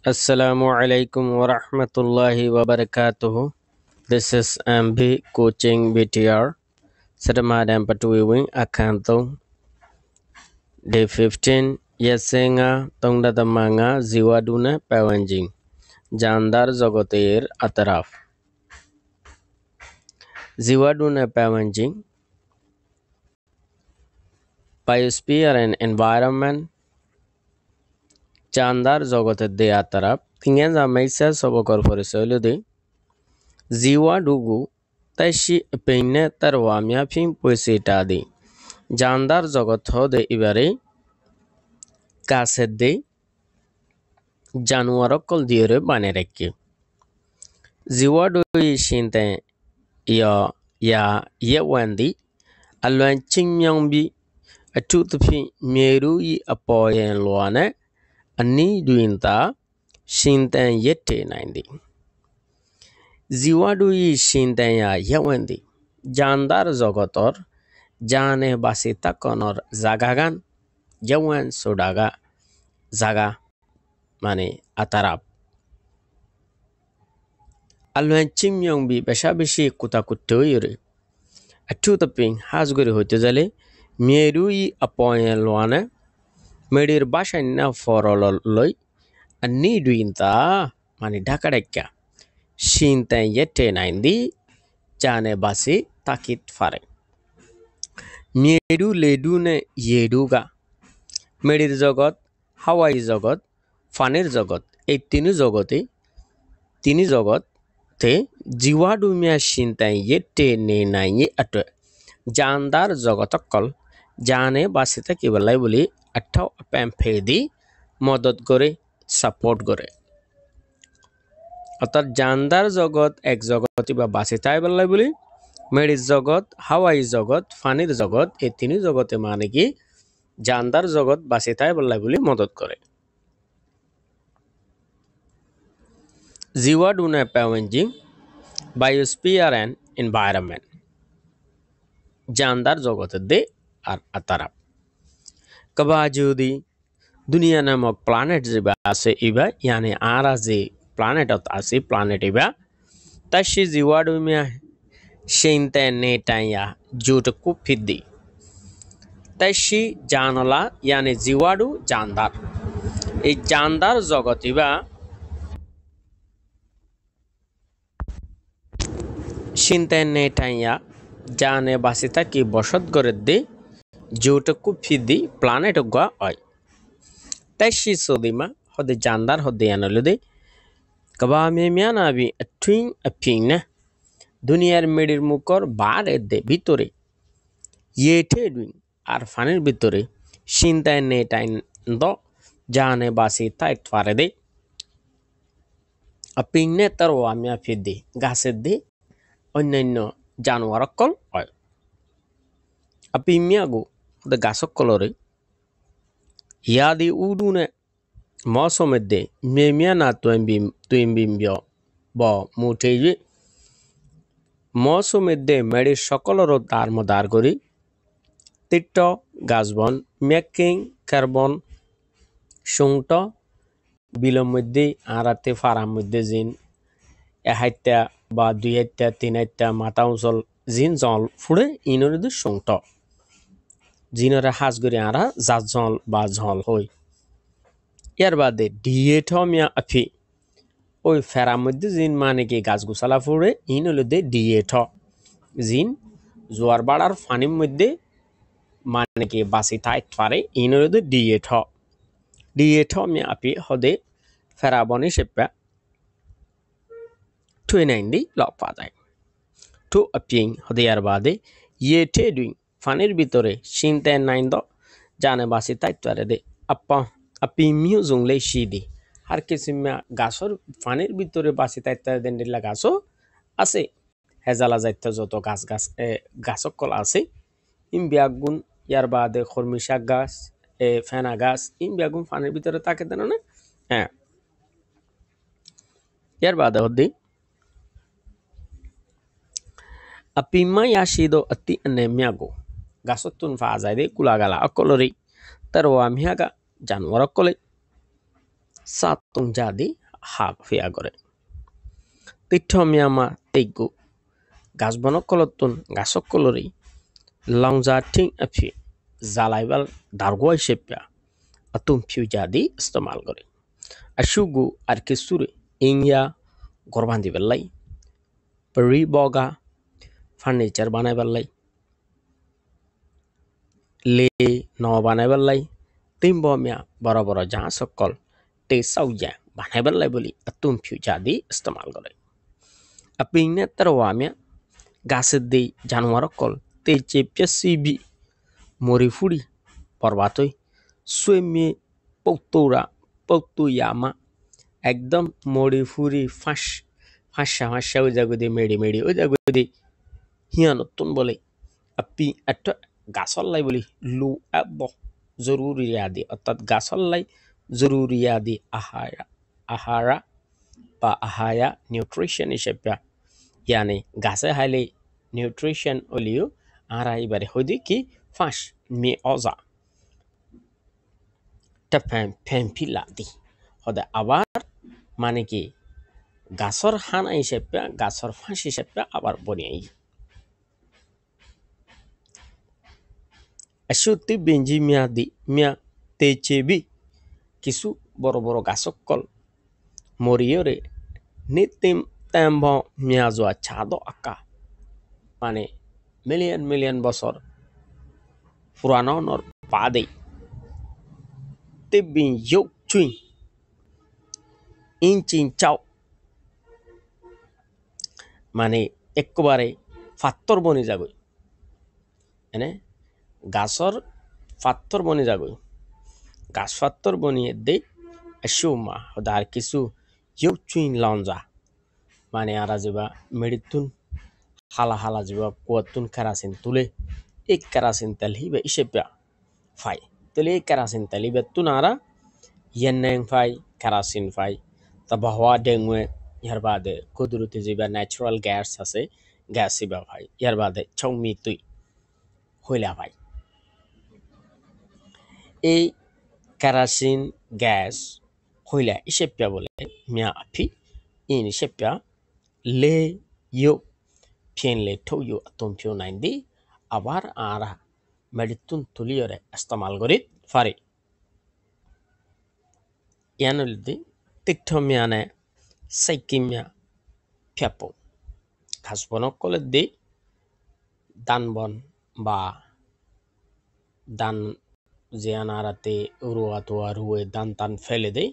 Assalamu alaikum wa rahmatullahi wa barakatuh. This is MB Coaching BTR. Sadamadan Patuwing Akanto. Day 15. Yesenga Tongdatamanga Ziwaduna Pawanjing. Jandar Zogotir Ataraf. Ziwaduna Pawanjing. Biosphere and environment. Jandar Zogotir de Ataraf. Tingenza Mesa Sobokor for Solude. Ziwadugu Tashi Pine Tarwamia Pim Puisitadi. Jandar জগৎ হদে ইবারে কাছের দে জানুয়ারকল দিয়েরে বানে রেখে জিওয়াডুই শিনতে ya wandi alwan chingmyong bi atutupi meru yi apoyen luane ani duinta shinten yette naindi ziwadui shinten ya wandi jandar jogotor jane basita konor zagagan jawan sodaga zaga মানে আতারাপ alwan chimyong bi besha beshi kuta kutoyure atu taping hasguri hote jale mierui apoyen loane medir bashanna foroloi anni duinta মানে ঢাকাড়াক্কা shinten yette naindi jane basi takit fare mieru ledune yeduga মেডির জগৎ হাওয়াই জগৎ ফানের জগৎ এই তিনি জগতে জিওয়াডুমিয়া শিনতাই ইয়েটে নে নাই আট জানদার জগতকল জানে বাসিতে কি বলাই বলি আঠাও প্যাম্পেদি মদত করে সাপোর্ট করে অর্থাৎ জানদার জগৎ এক জগতি বা বাসিতাই বলাই বলি মেডির জগৎ হাওয়াই জগৎ ফানের জগৎ এই তিনি জগতে মানে কি জানদার জগৎ বাসিতাই বল্লাই বলি মদত করে জিওয়াডুনা প্যাওয়েঞ্জিং বায়োস্ফিয়ার অ্যান্ড এনভায়রনমেন্ট জানদার জগতের দে আর আতারাপ কবা যদি দুনিয়া নামক প্ল্যানেট যেবা আছে ইবা ইয়ানি আরা যে প্ল্যানেটত আছে প্ল্যানেট ইবা তাশি জিওয়াডুমিয়া সেইনতে নেটাইয়া জুটকু ফিদ্দি তাইশি জানলা ইয়ানি জিওয়াডু জানদার এই জানদার জগৎ ইবা শিনতেন নেটাইয়া জানে বাসিতা কি বসত করে দে জুটকু ফিদি প্ল্যানেট গা হয় তাইশি সদিমা হদে জানদার হদে আনলুদে কবা মেমিয়ানা বি টুইং আপিং না দুনিয়ার মেডির মুকর বারে দে ভিতরে ইয়েটে ডুইং আর ফানের ভিতরে শিনতেন নেটাইন দ জানে বাসিতা এক ফারে দে আপিং নে তার ওয়ামিয়া ফিদি গাছের দে অন্যান্য জানোয়ারকল হয় আপিমিয়াগো দে গাছকলরে ইয়াদি উডুনে মৌসুমেদে মেমিয়ানা তুইম্বিম্বিয় ব মুঠেইবে মৌসুমেদে মেডি সকলর দারমদার করি তিট্ট গাছবন মেকিং কার্বন সুংট বিলর মধ্যে আরাতে ফারার মধ্যে জিন এহাইত্যা বা দুই হাইত্যা তিন হাইত্যা মাথা অঞ্চল জিন জল ফুড়ে ইনরে সংট জিনরে হাজ করে আরা জাত জল বা জল হই ইয়ার বাদে ডিএটমিয়া আফি ওই ফেরার মধ্যে জিন মানে কি গাছ গুছালা ফুড়ে ইন হলো দে ডিএট জিন জোয়ার বাড়ার ফানির মধ্যে মানে কি বাসি থাইত পারে ইন হলো দে ডিএটমিয়া আফি হদে ফেরাবনি সেপা 290 লক পাওয়া যায় টু আপিং হদিয়ার বাদে ইয়েটে ডুইং ফানের ভিতরে শিনতেন নাইন দ জানে বাসি তাইতারে দে আপা আপি মিউ জংলে শিদি আর কিসিমা গাছর ফানের ভিতরে বাসি তাইতারে দেন দিলা গাছও আছে হেজালা যাইতে যত গাছকল আছে ইম বিয়াগুন ইয়ার বাদে খরমিশা গাছ ফেনা গাছ ইম বিয়াগুন ফানের ভিতরে তাকে দেন না হ্যাঁ ইয়ার বাদে হদি Apima yashido ati anemiago gasotun fazai de kulagala akolori tarwa mihaga janwar akole satung jadi hak fia gore titho miama tegu gasbono kolotun gasok kolori longja ting api zalaibal dargoi shepya atum piu jadi istemal gore ashugu arkisure inya gorbandi bellai peri boga furniture banai bellai le no banai bellai timbo mia boro boro jaha sokol te sauja banai bellai boli atum piu jadi istemal gore apingnya terwamya gasede januar kol te chepya sibi morifuri porbatoi সুয়েমে পৌতরা পৌতুয়ামা একদম মরি ফুরি ফাঁসা ফাঁসা ওই জাগুদি মেডি মেডি ওই জাগুদি হিয়া নতুন বলে আপনি একটা গাছল্লাই বলি লু আব জরুরিয়াদি অর্থাৎ গাছল্লাই জরুরিয়াদি আহারা আহারা বা আহায়া নিউট্রিশন হিসেবে ইয়ানি গাছে হাইলে নিউট্রিশন হলিও আরা এবারে হইদি কি ফাঁস মে অজা pempiladi hode abar মানে কি গাছর হানা হিসেবে গাছর ফাঁস হিসেবে আবার বনিয়াই আশুতি বেঞ্জি মিয়া তেচেবি কিছু বড় বড় গাছকল মরিয়রে নিতিম তেম্ব মিয়া জোয়া ছাদ আকা মানে মিলিয়ন মিলিয়ন বছর পুরানোর বাদে তেবিন যোগ চুই ইঞ্চিন চাও মানে একবারে ফাত্তর বনি যাগই এনে গাছর ফাত্তর বনি যাগই গাছ ফাত্তর বনিয়ে দে এসুমা হদার কিছু যোগ চুইন লঞ্জা মানে আরা যাবা মেডিতুন হালা হালা যাবা কুয়াতুন কেরাসিন তুলে এক কেরাসিন তেল হিবে ইসেপা ফাই তুলে এক কেরাসিন তেল হিবে তুনারা yeneng fai kerasin fai ta bahwa dengwe yar bade kuduruti jiba natural gas ase gas iba fai yar bade chongmi tui hoila fai এই কেরাসিন গ্যাস হইলা ইসেপ্যা বলে মিয়া আফি ইন ইসেপ্যা লে ইউ ফিয়েন লে ঠো ইউ আতম ফিউ নাইন দি আবার আরা মেডিতুন তুলিয়রে ইস্তেমাল করিত ফারি ইয়ানুলদি তিক্থমিয়ানে সাইকিমিয়া ফেপো ঘাসবনক কলে দি দানবন বা দান জিয়ানারাতে উড়ুয়া তোয়া রুয়ে দান টান ফেলে দেয়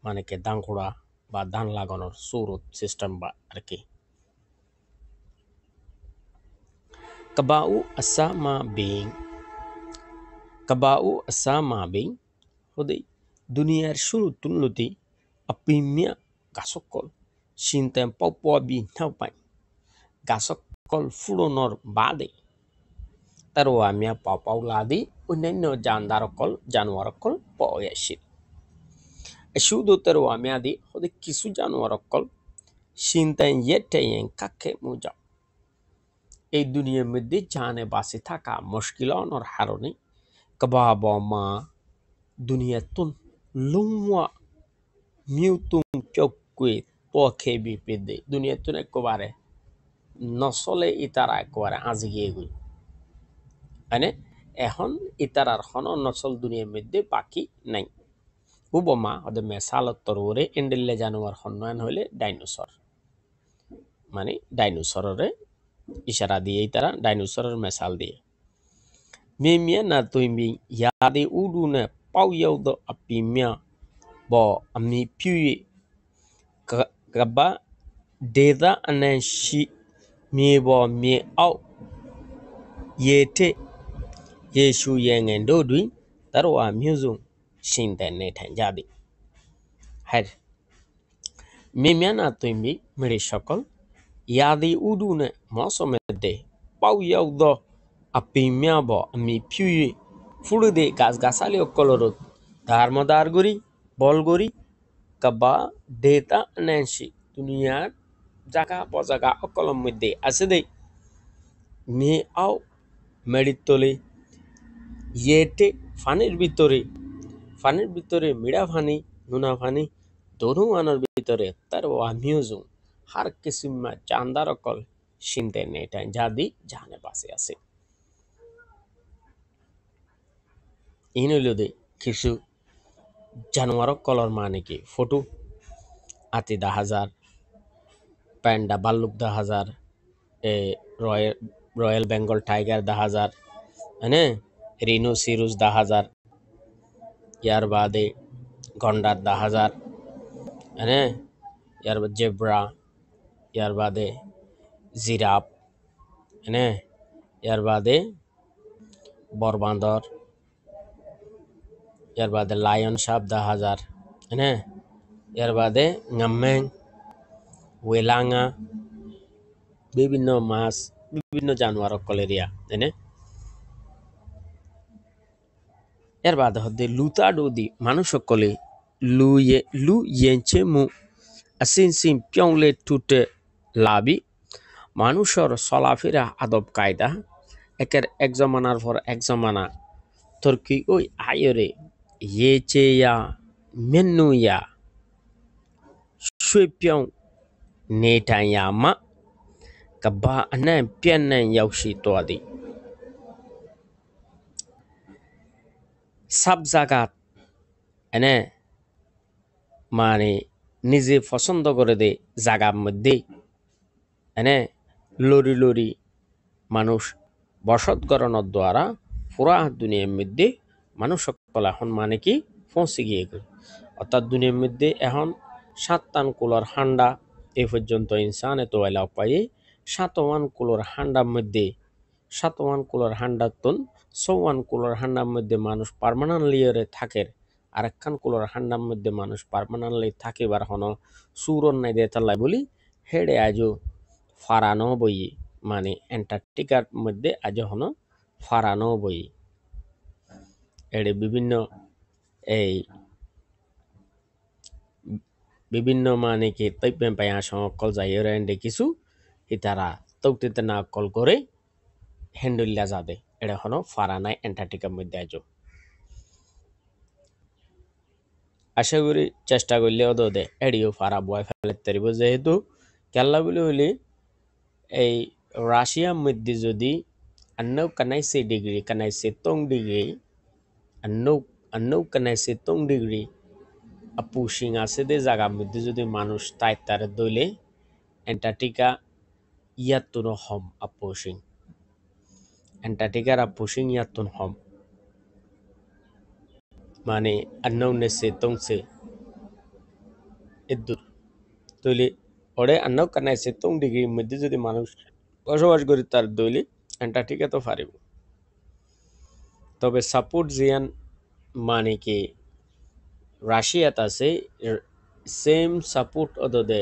মানে কি দান খোড়া বা ধান লাগানোর সুরত সিস্টেম বা আর কি kabau asama bing hode দুনিয়ার শুরুত উন্নতি আপিমিয়া গাছকল চিন্তাম পাওয়া বি নাও পাই গাছকল ফুরনোর বাদে তারও আমিয়া পাও লাদি অন্যান্য জানোয়ারকল পাওয়া আসিল শুধু তারও আমিয়া দি হতে কিছু জানোয়ারকল চিন্তায় ইয়েটাইয়েন কাকে মুজা এই দুনিয়ার মধ্যে জানে বাসে থাকা মুশকিলনের হারণে কবাবা মা দুনিয়াতুন লুমা মিউতুম চকুয়ে তোকে বিপদে দুনিয়াতুন একবারে নচলে ইতারা একবারে আজি গিয়ে গই মানে এখন ইতারার হন নচল দুনিয়ার মধ্যে বাকি নাই উপমা ওদের মেসালত তরুরে এন্ডেলে জানোয়ার হন্নয়ন হইলে ডাইনোসর মানে ডাইনোসরের ইশারা দিয়ে তারা ডাইনোসরের মেসাল দিয়ে মেমিয়া না তুইমি ইয়াদে উডুনে পাও ইয়াউদ আপিমিয়া ব আমি পিউয়ে gaba deda anan shi me bo me au yete yeshu yengen do dui tarwa myuzung shinten ne than jadi har me myana tuimi mere সকল yadi udune mosomede pau yaudo apimya bo ami pyuye ফুড়ুদে গাছ গাছালি অকলরত ধারমদার গরি বলগরি কাবা দেতা নেনসি দুনিয়ার জায়গা বজাগা অকলম মধ্যে আছে দে মে আও মেডিতলে ইয়েটে ফানির ভিতরে মিড়া ফানি নুনা পানি দরু আনার ভিতরে তার আমিউজু har kisimma chandar okol shinte neta jadi jane base আছে ইনলুদে কিছু জানোয়ার কলর মানে কি ফটো হাতি 10,000 প্যান্ডা ভাল্লুক 10,000 এ রয়্যাল রয়্যাল বেঙ্গল টাইগার 10,000 হ্যাঁ রিনোসিরুস 10,000 ইয়ার বাদে গন্ডার 10,000 হ্যাঁ ইয়ার বাদে জেব্রা ইয়ার বাদে জিরাফ হ্যাঁ ইয়ার বাদে বরবান্দর ইয়ার বাদে লায়ন সাপ 10,000 হ্যাঁ ইয়ার বাদে ngammeng ওয়েলাঙা বিভিন্ন মাছ বিভিন্ন জানোয়ার কলেরিয়া হ্যাঁ এর বাদে হতে লুতা ডোদি মানুষ সকলে লু ইয়েঞ্চে মু আসিন সিম পিয়ংলে টুটে লাবি মানুষের চলাফেরা আদব কায়দা একের এক জমানার পর এক জমানা তর্কি ওই আয়রে ইয়েচেয়া মেনুয়া সুইপিয়ং নেটায়া মা kaba anan pian nan yaushe to adi sab জাগাত এনে মানে নিজে পছন্দ করে দে জাগার মধ্যে এনে লরি লরি মানুষ বসত গড়নের দ্বারা পুরা দুনিয়ার মধ্যে মানুষ সকল এখন মানে কি পৌঁছে গিয়ে গেল অর্থাৎ দুনিয়ার মধ্যে এখন 7 কুলর হান্ডা এই পর্যন্ত ইনসান এত এলাও পাই 7 কুলর হান্ডার মধ্যে 7 কুলর হান্ডাতন 54 কুলর হান্ডার মধ্যে মানুষ পার্মানেন্টলি থাকে আর একখান কুলর হান্ডার মধ্যে মানুষ পার্মানেন্টলি থাকিবার হন সুরন নাই দিয়ে তাল্লাই বলি হেডে আজও ফারানো বই মানে অ্যান্টার্কটিকার মধ্যে আজ হন ফারানো বই এডে বিভিন্ন এই বিভিন্ন মানে কি তৈপেন পাই সকল যাই এন্ডে কিছু ইতারা তৌটিতে না কল করে হ্যান্ডুল্লা যাবে এটা হলো ফারানাই অ্যান্টার্কটিকার মধ্যে আজ আশা করি চেষ্টা করলে ওদে এডিও ফারা বয় ফেলে তারিব যেহেতু কেল্লা বলে হইলে এই রাশিয়ার মধ্যে যদি আন্নৌ কানাইছে ডিগ্রি কানাইছে 3 ডিগ্রি আন্নৌ কানাইছে 3 ডিগ্রি আপুশিং আছে দে জায়গার মধ্যে যদি মানুষ তাই তার দইলে অ্যান্টার্কটিকা ইয়াতুন হম আপুশিং অ্যান্টার্কটিকার আপুশিং ইয়াতুন হম মানে আন্নৌ নেছে তংছে এদুর তৈলে ওরে আন্নৌ কানাইছে 3 ডিগ্রির মধ্যে যদি মানুষ বসবাস করি তার দইলে অ্যান্টার্কটিকা তো পারিব তবে সাপোর্ট জিয়ান মানে কি রাশিয়াত আছে সেম সাপোর্ট অদে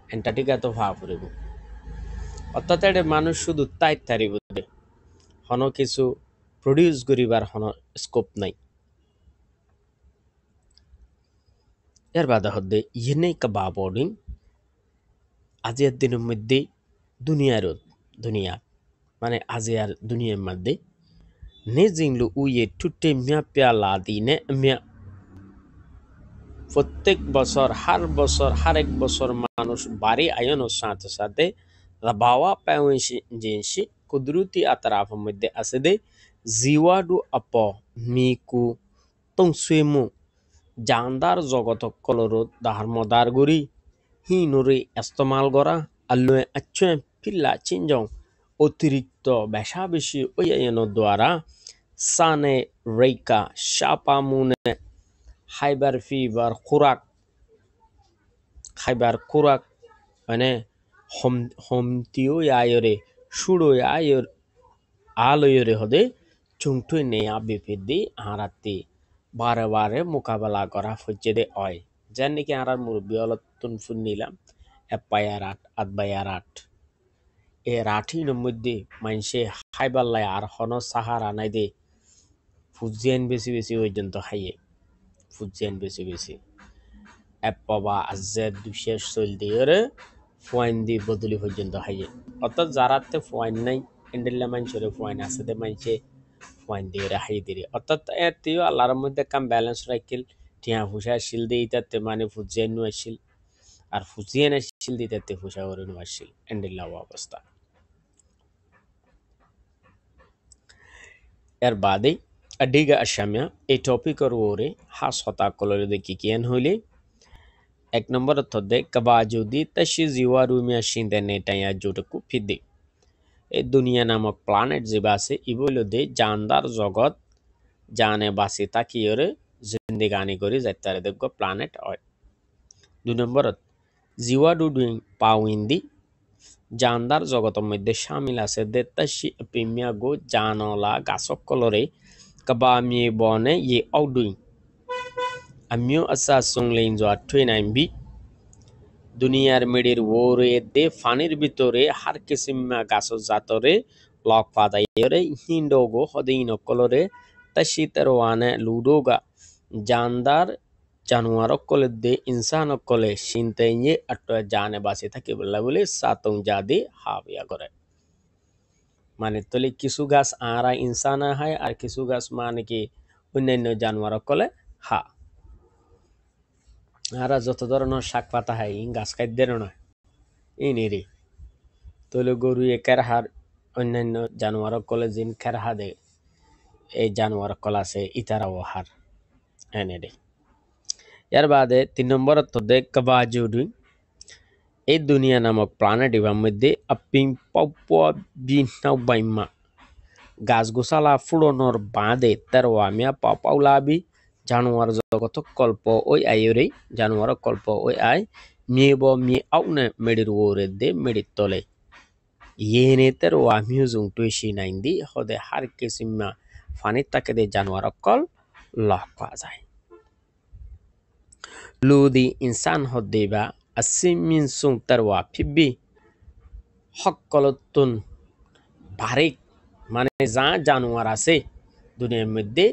অ্যান্টার্কটিকা তো ভাব পড়িব অর্থাৎ এটা মানুষ শুধু তাই তারিব হন কিছু প্রডিউস করিবার হন স্কোপ নাই এর বাদা হদ্দে ইয়েনে কাবা বোর্ডিং আজিয়ার দিনের মধ্যে দুনিয়া মানে আজিয়ার দুনিয়ার মধ্যে নে জিংলু উইয়ে টুটে মিয়া পেয়ালা দিনে মিয়া প্রত্যেক বছর হার এক বছর মানুষ বাড়ি আয়নের সাথে সাথে রাবাওয়া পাওয়েছি জিনসি কুদরতি আতরাফের মধ্যে আছে দে জিওয়াডু আপ মিকু তংসুয়েমু জানদার জগত কলরত দাহার মদার গরি হিনুরে ইস্তেমাল করা আল্লুয়ে আচ্ছুয়ে পিল্লা চিনজং অতিরিক্ত বেশা বেশি ওই আয়নের দ্বারা সানে রেকা শাপামুনে খাইবার ফিবার খোরাক মানে হমতিও আয়রে সুড়ো আয়র আলয়রে হদে চুংটুই নেয়া বিপেদি হারাতে বারে বারে মোকাবেলা করা হচ্ছে দে হয় যার নাকি আর মুরব্বী অলতুন ফুন নিলাম এপায়ার আটবায়ার এ রাঠির মধ্যে মানুষে খাইবার আর হন সাহারা নাই দে ফুজিয়ান বেশি বেশি পর্যন্ত খাইয়ে ফুজিয়ান বেশি এপবা আজে দুশের চল দিয়ে ফোয়াইন দিয়ে বদলি পর্যন্ত খাইয়ে অর্থাৎ যারাতে ফোয়াইন নাই এন্ডেল্লা মানুষের ফোয়াইন আছে দে মানুষে ফোয়াইন দিয়ে হাই দিয়ে অর্থাৎ এতেও আল্লাহর মধ্যে কাম ব্যালেন্স রাখিল টিয়া ফুসা শিল দিয়ে ইতাতে মানে ফুজিয়ে নু আসিল আর ফুজিয়ে না শিল দিতে ফুসা করে নু আসিল এন্ডিল্লা অবস্থা এর বাদে আডিগা আসামিয়া এই টপিকর ওরে হাস হতা কলরে দেখি কিয়ান হইলে এক নম্বর থদে কবা যদি তশি জিওয়া রুমিয়া শিন্দে নেটাইয়া জোটকু ফিদে এই দুনিয়া নামক প্ল্যানেট যে বাসে ইবইল দে জানদার জগৎ জানে বাসি তাকিয়রে জিন্দিগানি করে যাইতারে দেখব প্ল্যানেট হয় 2 নম্বরত জিওয়া ডুডুইং পাউইন্দি জানদার জগতের মধ্যে শামিল আছে দেতাশি পিমিয়া গো জানলা গাছক কলরে kaba mi bone ye outdoing amio asa songlein jo atwenaim bi দুনিয়ার মেডির ওরে দে ফানির ভিতরে হার কিসিমা গাছ জাতরে লক পাদাইরে হিন্ডোগো হদিন কলরে তাশিতার ওয়ানে লুডোগা জানদার জানুয়ার কলে দে ইনসান কলে সিনতেইয়ে আট জানে বাসে থাকে বলে সাতং জাদি হাবিয়া করে মানে তলে কিছু গাছ আরা ইনসানা হয় আর কিছু গাছ মানে কি অন্যান্য জানোয়ার কলে হা আরা যত ধরনের শাক পাতা হয় গাছ খাদ্যের নয় এই নেরে তলে গরু একের হার অন্যান্য জানোয়ার কলে জিন খেরহা দে এই জানোয়ার কল আছে ইতারাও হার এনে এর বাদে 3 নম্বর তদে কবাজুডুই এই দুনিয়া নামক প্ল্যানেট এর মধ্যে আপিং পাউপা বিনাও বাইমা গাছ গোসালা ফুড়নোর বাঁধে তেরোয়ামিয়া পাউলাবি জানোয়ার জগত কল্প ওই আয়রে জানোয়ার কল্প ওই আয় মেব মে আউনে মেডির ওরে দে মেডির তলে ইয়েনে তেরোয়ামিও জুংটুইসি নাইন্দি হদে হার কিসিমা ফানির তাকে দে জানোয়ার কল লক পাওয়া যায় লুদি ইনসান হদে বা আসিমিন সুং তেরোয়া ফিবি হকলতুন বারিক মানে যা জানোয়ার আছে দুনিয়ার মধ্যে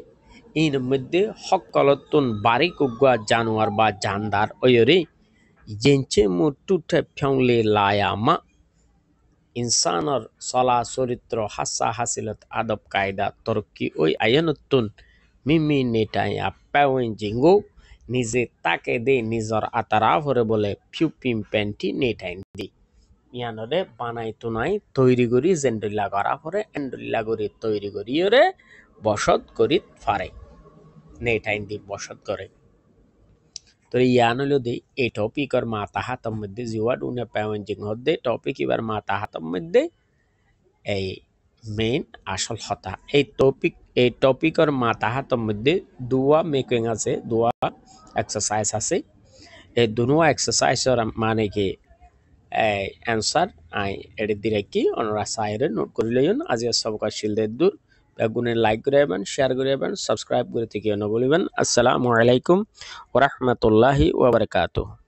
এর মধ্যে হকলতুন বারিক উগা জানোয়ার বা জানদার ওয়রে জেনচে মুটুটে ফংলে লায়ামা ইনসানর সলা চরিত্র হাসা হাসিলত আদব কায়দা তরকি ওই আয়নতুন মিমি নেটায়া পাওয়েন জিঙ্গো নিজে তাকে দে নিজর আতারা ভরে বলে ফিউপিম প্যান্টি নেটাইন দি ইয়ানরে বানাই তুনাই তৈরি করি জেন্ডুল্লা করা পরে এন্ডুল্লা করি তৈরি করি ওরে বসত করি ফারে নেটাইন দি বসত করে তো ইয়ান হলো দে এই টপিকর মাথা হাতম মধ্যে জিওয়া ডুনে পাওয়েন জিং হদে টপিক এবার মাথা হাতম মধ্যে এই মেইন আসল হতা এই টপিকর মাথা হাতম মধ্যে দুয়া মেকিং আছে দুয়া এক্সারসাইজ আছে এই দুনুয়া এক্সারসাইজর মানে কি অ্যান্সার আই এডি দিরেকি অনরা সাইরে নোট করে লইন আজি সবকা শিলদে দূর বেগুনে লাইক করিবেন শেয়ার করিবেন সাবস্ক্রাইব করে থেকে ন বলিবেন আসসালামু আলাইকুম ওয়া রাহমাতুল্লাহি ওয়া বারাকাতুহু